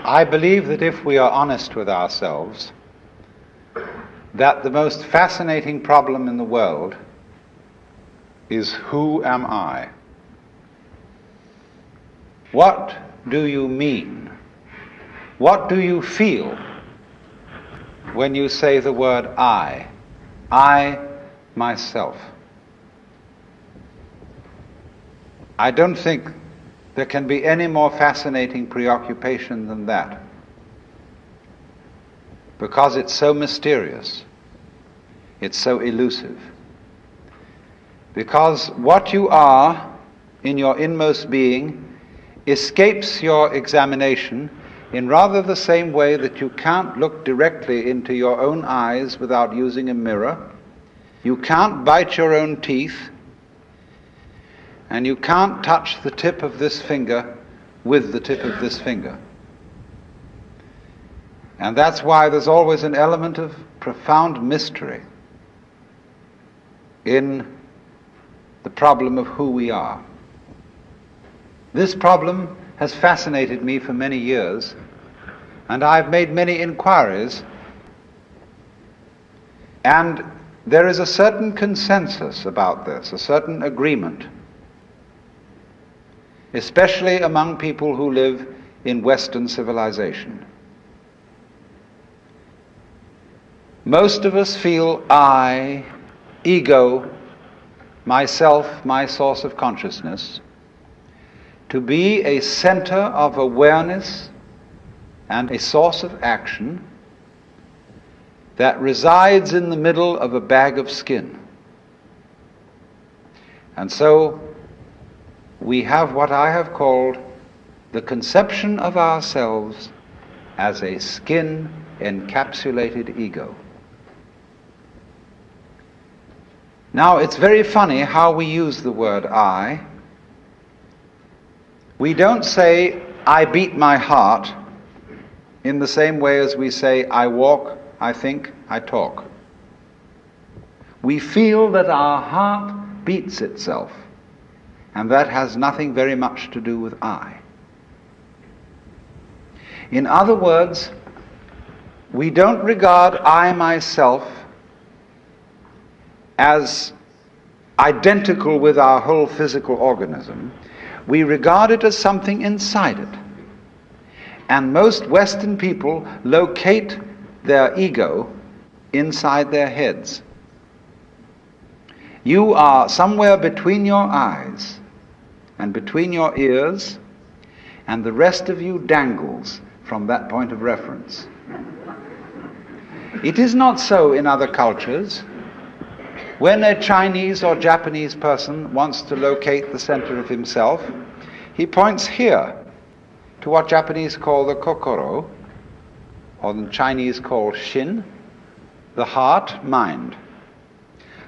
I believe that if we are honest with ourselves, that the most fascinating problem in the world is, who am I? What do you mean? What do you feel when you say the word I? I, myself. I don't think there can be any more fascinating preoccupation than that, because it's so mysterious, it's so elusive. Because what you are in your inmost being escapes your examination in rather the same way that you can't look directly into your own eyes without using a mirror, you can't bite your own teeth, and you can't touch the tip of this finger with the tip of this finger. And that's why there's always an element of profound mystery in the problem of who we are. This problem has fascinated me for many years, and I've made many inquiries, and there is a certain consensus about this, a certain agreement, especially among people who live in Western civilization. Most of us feel I, ego, myself, my source of consciousness, to be a center of awareness and a source of action that resides in the middle of a bag of skin. And so we have what I have called the conception of ourselves as a skin-encapsulated ego. Now, it's very funny how we use the word I. We don't say, I beat my heart, in the same way as we say, I walk, I think, I talk. We feel that our heart beats itself, and that has nothing very much to do with I. In other words, we don't regard I myself as identical with our whole physical organism. We regard it as something inside it. And most Western people locate their ego inside their heads. You are somewhere between your eyes and between your ears, and the rest of you dangles from that point of reference. It is not so in other cultures. When a Chinese or Japanese person wants to locate the center of himself, he points here to what Japanese call the kokoro, or the Chinese call shin, the heart, mind.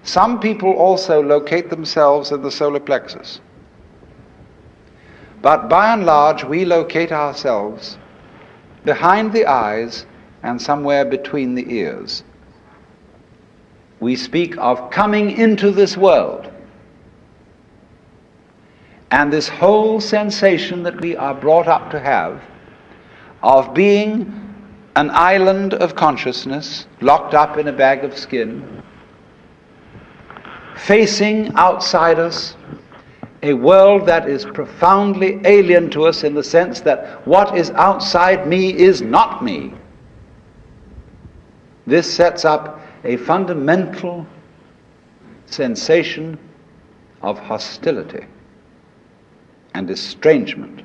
Some people also locate themselves in the solar plexus. But by and large, we locate ourselves behind the eyes and somewhere between the ears. We speak of coming into this world. And this whole sensation that we are brought up to have of being an island of consciousness locked up in a bag of skin, facing outside us a world that is profoundly alien to us in the sense that what is outside me is not me. This sets up a fundamental sensation of hostility and estrangement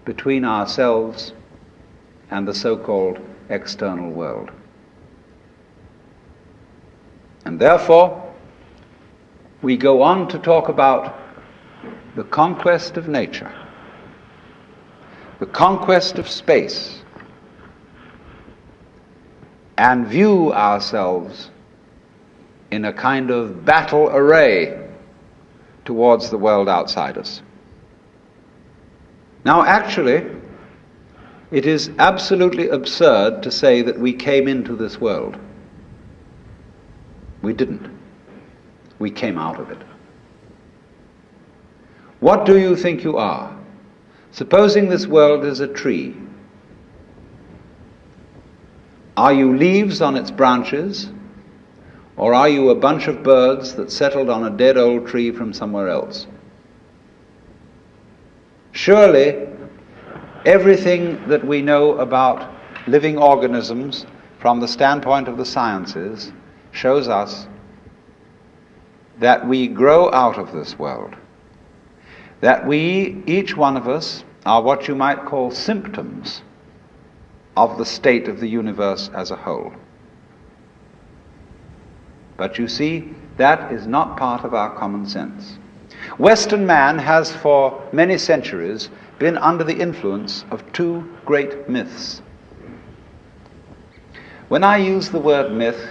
between ourselves and the so-called external world. And therefore, we go on to talk about the conquest of nature, the conquest of space, and view ourselves in a kind of battle array towards the world outside us. Now, actually, it is absolutely absurd to say that we came into this world. We didn't. We came out of it. What do you think you are? Supposing this world is a tree, Are you leaves on its branches, or are you a bunch of birds that settled on a dead old tree from somewhere else? Surely, everything that we know about living organisms from the standpoint of the sciences shows us that we grow out of this world, that we, each one of us, are what you might call symptoms of the state of the universe as a whole. But you see, that is not part of our common sense. Western man has for many centuries been under the influence of two great myths. When I use the word myth,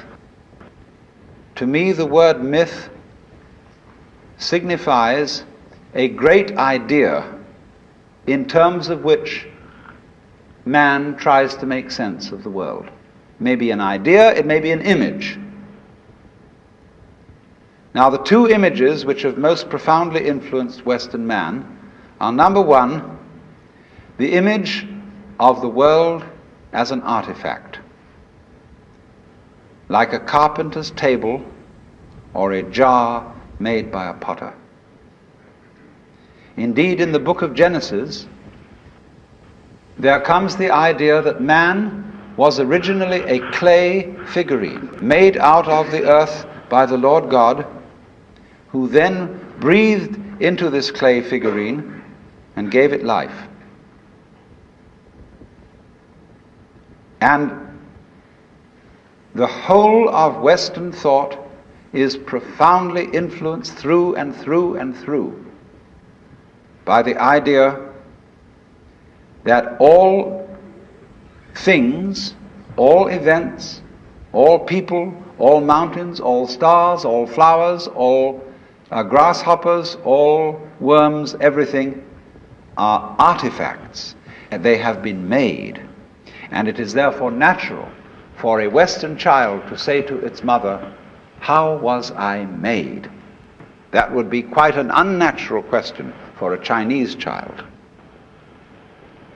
to me the word myth signifies a great idea in terms of which man tries to make sense of the world. It may be an idea, it may be an image. Now, the two images which have most profoundly influenced Western man are, number one, the image of the world as an artifact, like a carpenter's table or a jar made by a potter. Indeed, in the book of Genesis, there comes the idea that man was originally a clay figurine made out of the earth by the Lord God, who then breathed into this clay figurine and gave it life. And the whole of Western thought is profoundly influenced through and through and through by the idea that all things, all events, all people, all mountains, all stars, all flowers, all grasshoppers, all worms, everything are artifacts, and they have been made. And it is therefore natural for a Western child to say to its mother, "How was I made?" That would be quite an unnatural question for a Chinese child,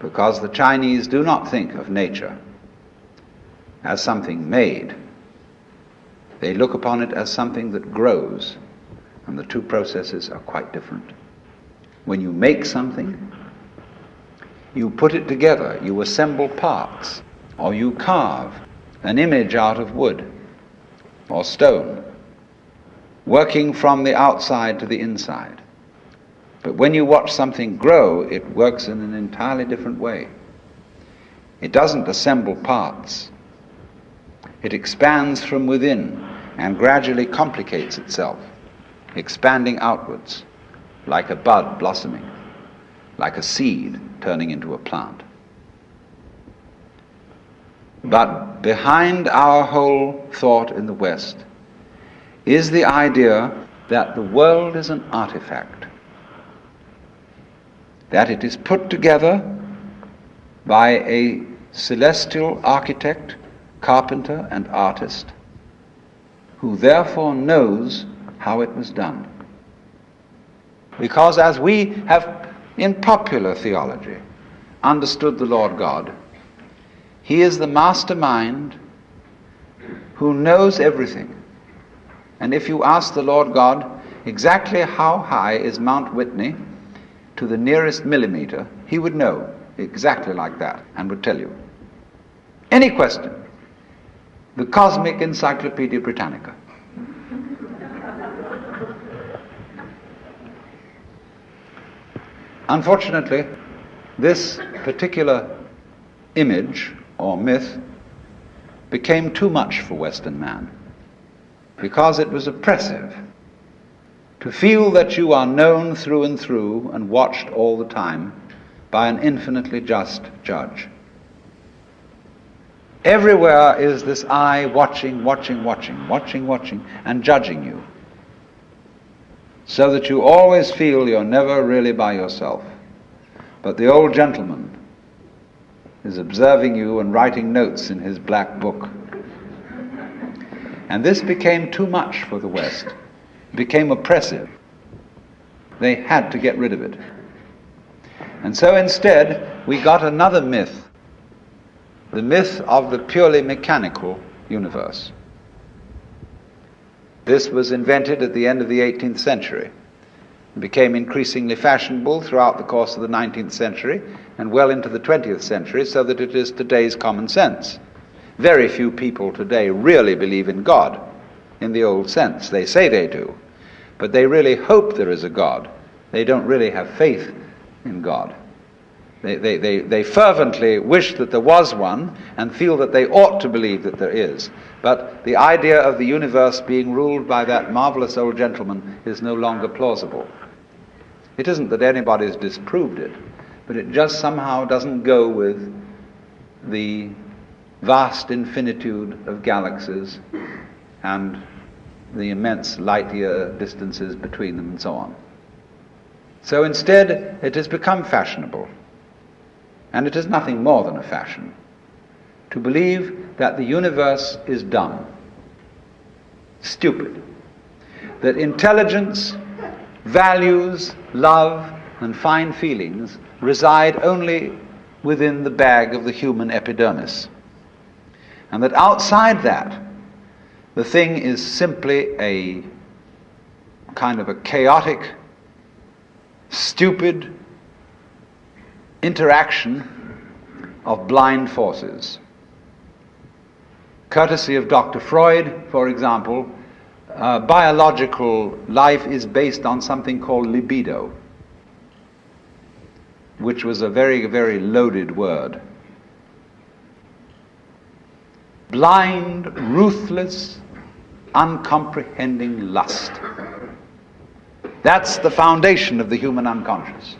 because the Chinese do not think of nature as something made. They look upon it as something that grows, and the two processes are quite different. When you make something, you put it together, you assemble parts, or you carve an image out of wood or stone, working from the outside to the inside. But when you watch something grow, it works in an entirely different way. It doesn't assemble parts. It expands from within and gradually complicates itself, expanding outwards, like a bud blossoming, like a seed turning into a plant. But behind our whole thought in the West is the idea that the world is an artifact, that it is put together by a celestial architect, carpenter, and artist, who therefore knows how it was done. Because as we have, in popular theology, understood the Lord God, He is the mastermind who knows everything. And if you ask the Lord God exactly how high is Mount Whitney to the nearest millimeter, He would know exactly like that and would tell you. Any question. The Cosmic Encyclopedia Britannica. Unfortunately, this particular image or myth became too much for Western man, because it was oppressive to feel that you are known through and through and watched all the time by an infinitely just judge. Everywhere is this eye watching, and judging you, so that you always feel you're never really by yourself. But the old gentleman is observing you and writing notes in his black book. And this became too much for the West. It became oppressive. They had to get rid of it. And so instead, we got another myth, the myth of the purely mechanical universe. This was invented at the end of the 18th century and became increasingly fashionable throughout the course of the 19th century and well into the 20th century, so that it is today's common sense. Very few people today really believe in God in the old sense. They say they do, but they really hope there is a God. They don't really have faith in God. They fervently wish that there was one and feel that they ought to believe that there is. But the idea of the universe being ruled by that marvelous old gentleman is no longer plausible. It isn't that anybody's disproved it, but it just somehow doesn't go with the vast infinitude of galaxies and the immense light-year distances between them and so on. So instead, it has become fashionable, and it is nothing more than a fashion, to believe that the universe is dumb, stupid, that intelligence, values, love, and fine feelings reside only within the bag of the human epidermis, and that outside that, the thing is simply a kind of a chaotic, stupid interaction of blind forces. Courtesy of Dr. Freud, for example, biological life is based on something called libido, which was a very, very loaded word. Blind, ruthless, uncomprehending lust. That's the foundation of the human unconscious.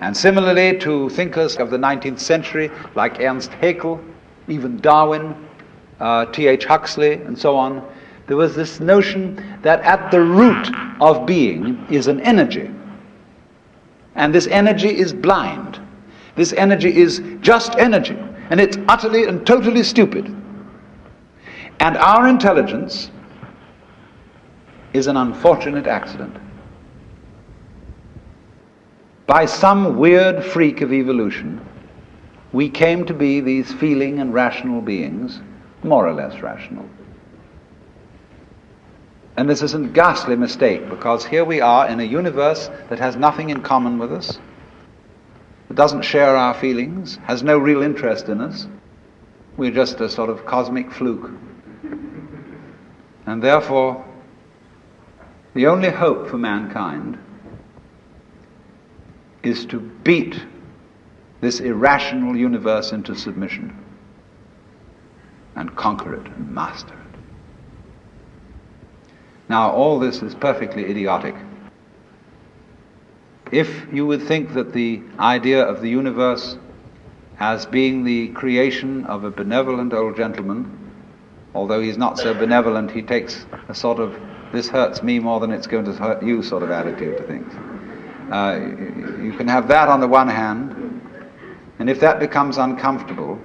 And similarly, to thinkers of the 19th century, like Ernst Haeckel, even Darwin, T.H. Huxley, and so on, there was this notion that at the root of being is an energy. And this energy is blind. This energy is just energy. And it's utterly and totally stupid. And our intelligence is an unfortunate accident. By some weird freak of evolution, we came to be these feeling and rational beings, more or less rational. And this is a ghastly mistake, because here we are in a universe that has nothing in common with us, that doesn't share our feelings, has no real interest in us. We're just a sort of cosmic fluke. And therefore, the only hope for mankind is to beat this irrational universe into submission and conquer it and master it. Now, all this is perfectly idiotic. If you would think that the idea of the universe as being the creation of a benevolent old gentleman, although he's not so benevolent, he takes a sort of, this hurts me more than it's going to hurt you sort of attitude to things. You can have that on the one hand, and if that becomes uncomfortable,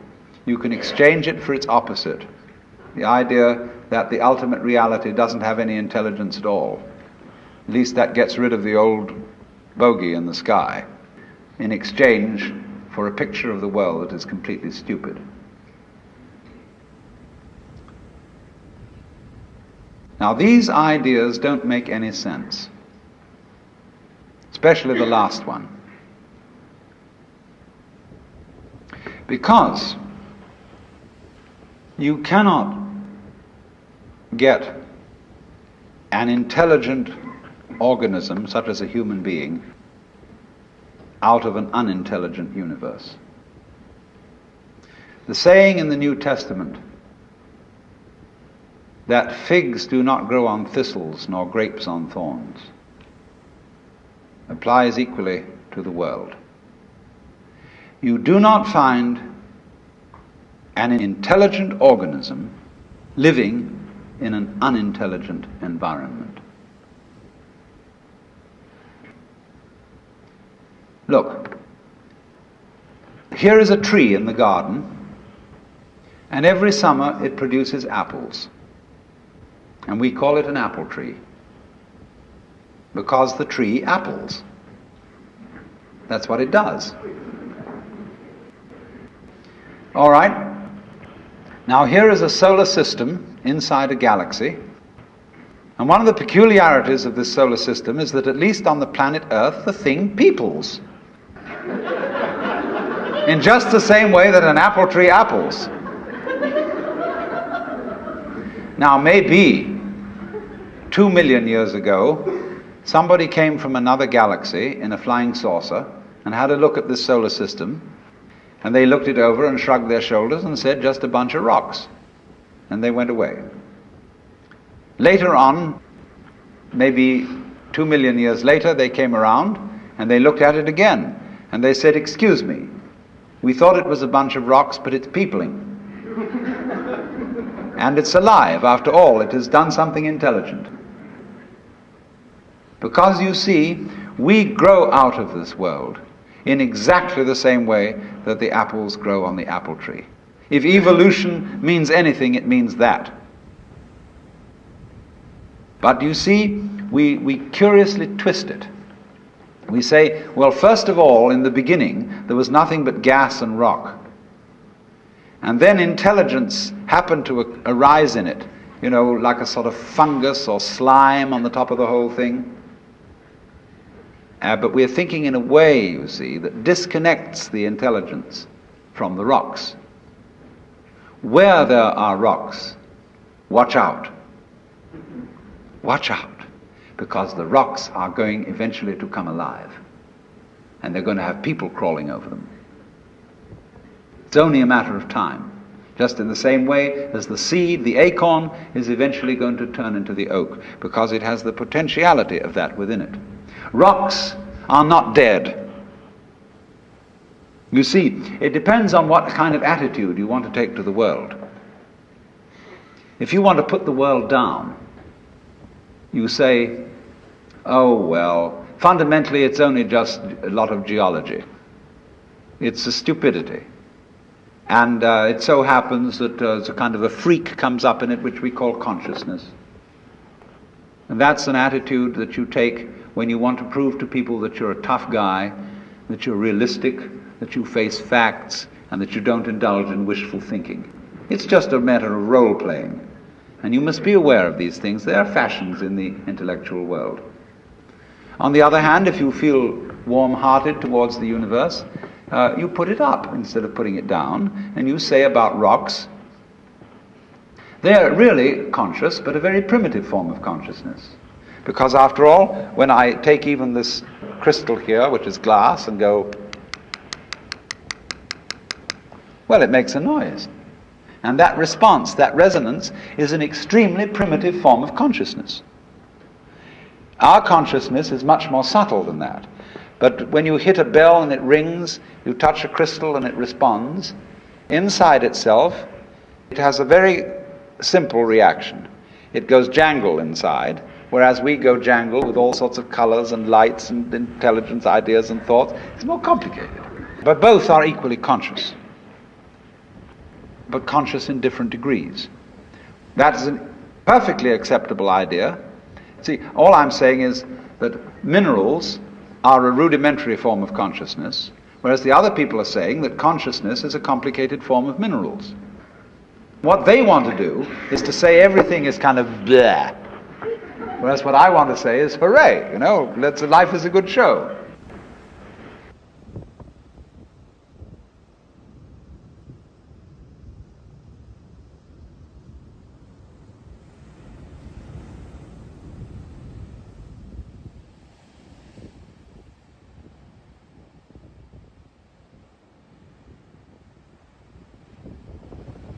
you can exchange it for its opposite, the idea that the ultimate reality doesn't have any intelligence at all. At least that gets rid of the old bogey in the sky, in exchange for a picture of the world that is completely stupid. Now, these ideas don't make any sense, especially the last one, because you cannot get an intelligent organism, such as a human being, out of an unintelligent universe. The saying in the New Testament that figs do not grow on thistles nor grapes on thorns applies equally to the world. You do not find an intelligent organism living in an unintelligent environment. Look, here is a tree in the garden, and every summer it produces apples. And we call it an apple tree, because the tree apples. That's what it does. All right. Now here is a solar system inside a galaxy. And one of the peculiarities of this solar system is that at least on the planet Earth, the thing peoples. In just the same way that an apple tree apples. Now maybe 2 million years ago, somebody came from another galaxy in a flying saucer and had a look at this solar system, and they looked it over and shrugged their shoulders and said, just a bunch of rocks. And they went away. Later on, maybe 2 million years later, they came around and they looked at it again. And they said, excuse me, we thought it was a bunch of rocks, but it's peopling. And it's alive. After all, it has done something intelligent. Because you see, we grow out of this world in exactly the same way that the apples grow on the apple tree. If evolution means anything, it means that. But you see, we curiously twist it. We say, well, first of all, in the beginning, there was nothing but gas and rock. And then intelligence happened to arise in it, like a sort of fungus or slime on the top of the whole thing. But we're thinking in a way, you see, that disconnects the intelligence from the rocks. Where there are rocks, watch out. Watch out, because the rocks are going eventually to come alive. And they're going to have people crawling over them. It's only a matter of time. Just in the same way as the seed, the acorn, is eventually going to turn into the oak, because it has the potentiality of that within it. Rocks are not dead. You see, it depends on what kind of attitude you want to take to the world. If you want to put the world down, you say, oh well, fundamentally it's only just a lot of geology. It's a stupidity. And it so happens that a kind of a freak comes up in it which we call consciousness. And that's an attitude that you take when you want to prove to people that you're a tough guy, that you're realistic, that you face facts, and that you don't indulge in wishful thinking. It's just a matter of role-playing. And you must be aware of these things. They are fashions in the intellectual world. On the other hand, if you feel warm-hearted towards the universe, you put it up instead of putting it down, and you say about rocks, they're really conscious, but a very primitive form of consciousness. Because after all, when I take even this crystal here, which is glass, and go, well, it makes a noise. And that response, that resonance, is an extremely primitive form of consciousness. Our consciousness is much more subtle than that. But when you hit a bell and it rings, you touch a crystal and it responds, inside itself, it has a very simple reaction. It goes jangle inside, whereas we go jangle with all sorts of colors and lights and intelligence, ideas and thoughts. It's more complicated. But both are equally conscious, but conscious in different degrees. That is a perfectly acceptable idea. See, all I'm saying is that minerals are a rudimentary form of consciousness, whereas the other people are saying that consciousness is a complicated form of minerals. What they want to do is to say everything is kind of bleh, whereas what I want to say is hooray, life is a good show.